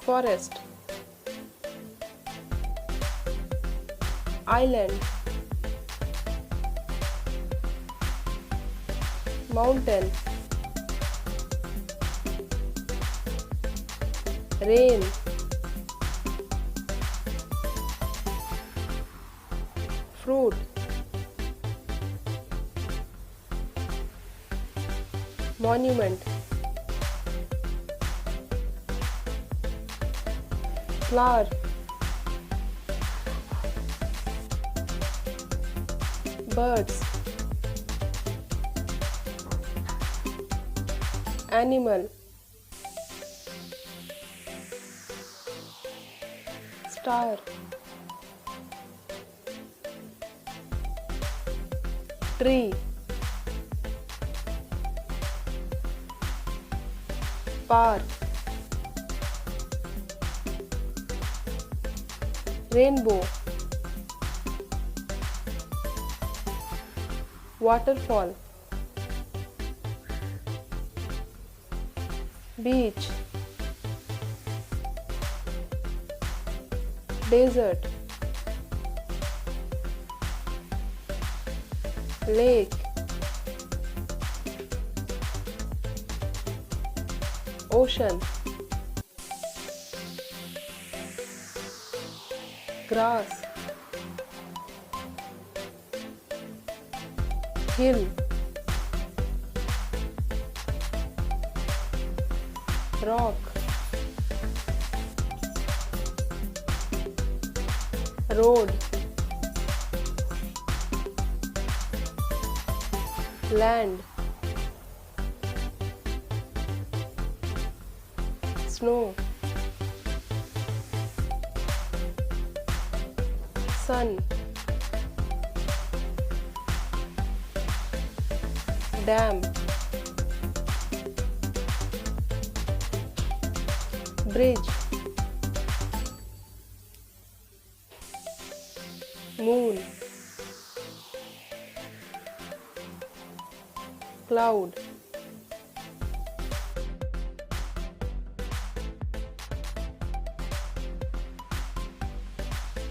forest, island, mountain, rain, fruit, monument, flower, birds, animal, star, tree, park, rainbow, waterfall, beach, desert, lake, ocean, grass, hill, rock, road, land, snow, sun, dam, bridge, moon, cloud,